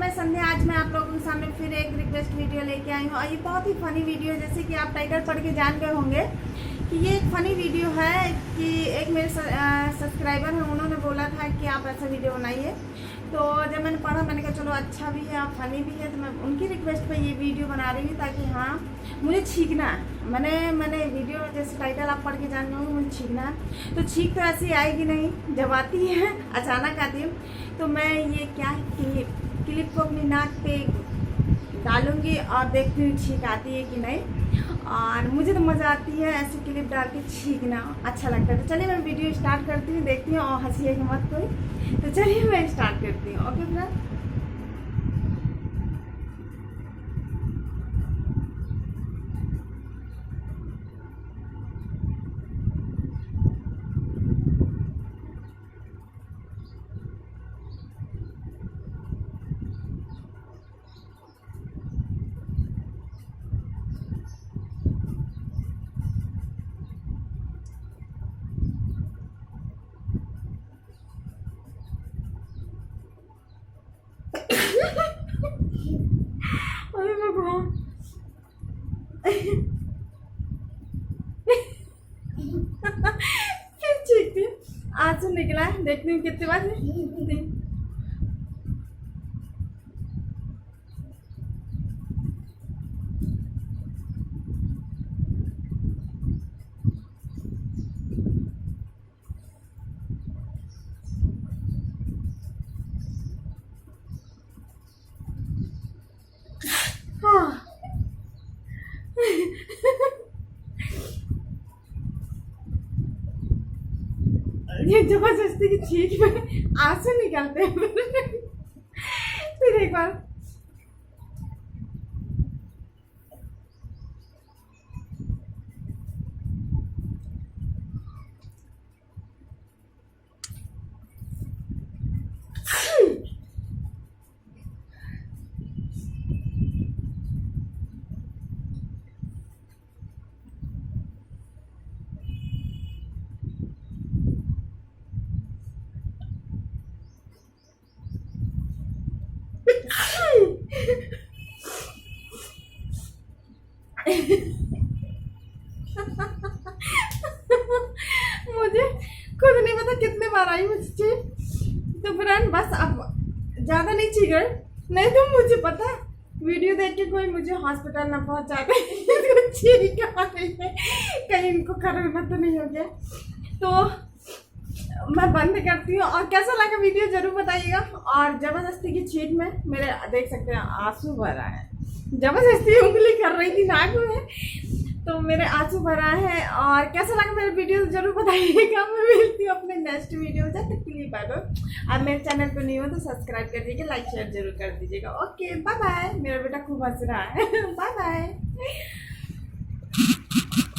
मैं संध्या। आज मैं आप लोगों के सामने फिर एक रिक्वेस्ट वीडियो लेके आई हूँ और ये बहुत ही फ़नी वीडियो है। जैसे कि आप टाइटल पढ़ के जान गए होंगे कि ये एक फ़नी वीडियो है कि एक मेरे सब्सक्राइबर हैं, उन्होंने बोला था कि आप ऐसा वीडियो बनाइए। तो जब मैंने पढ़ा मैंने कहा चलो अच्छा भी है और फ़नी भी है, तो मैं उनकी रिक्वेस्ट पे ये वीडियो बना रही हूँ ताकि हाँ मुझे छींकना है। मैंने वीडियो जैसे टाइटल आप पढ़ के जान गए होंगे, मुझे छींकना है। तो छींक तो ऐसी आएगी नहीं, जब आती है अचानक आती है। तो मैं ये क्या है क्लिप को अपनी नाक पे डालूंगी और देखती हूँ छींक आती है कि नहीं। और मुझे तो मज़ा आती है ऐसी क्लिप डाल के छींकना, अच्छा लगता है। तो चलिए मैं वीडियो स्टार्ट करती हूँ, देखती हूँ और हंसिएगा मत कोई। तो चलिए मैं स्टार्ट करती हूँ। Okay friend. अरे भगवान फिर छींकती हूँ, आंसू निकला है, देखती हूँ कितनी बार। हाँ ये जबरदस्ती की छींक में आंसू निकलते हैं फिर एक बार मुझे खुद नहीं पता कितने बार आई मुझे। तो फ्रेंड बस अब ज़्यादा नहीं छींक रहे, नहीं तो मुझे पता है वीडियो देख के कोई मुझे हॉस्पिटल ना पहुंचा दे छींक आ रही है, कहीं इनको कोरोना तो नहीं हो गया। तो मैं बंद करती हूँ और कैसा लगा वीडियो जरूर बताइएगा। और जबरदस्ती की छींक में मेरे देख सकते हैं आंसू भरा है, जबरदस्ती उंगली कर रही थी नाक में तो मेरे आंसू भरा है। और कैसा लगा मेरा वीडियो जरूर बताइएगा। मैं मिलती हूँ अपने नेक्स्ट वीडियो में, जब तक के लिए बाय बाय। आप मेरे चैनल पर नहीं हो तो सब्सक्राइब कर दीजिएगा, लाइक शेयर जरूर कर दीजिएगा। Okay bye bye. मेरा बेटा खूब हंस रहा है बाय बाय।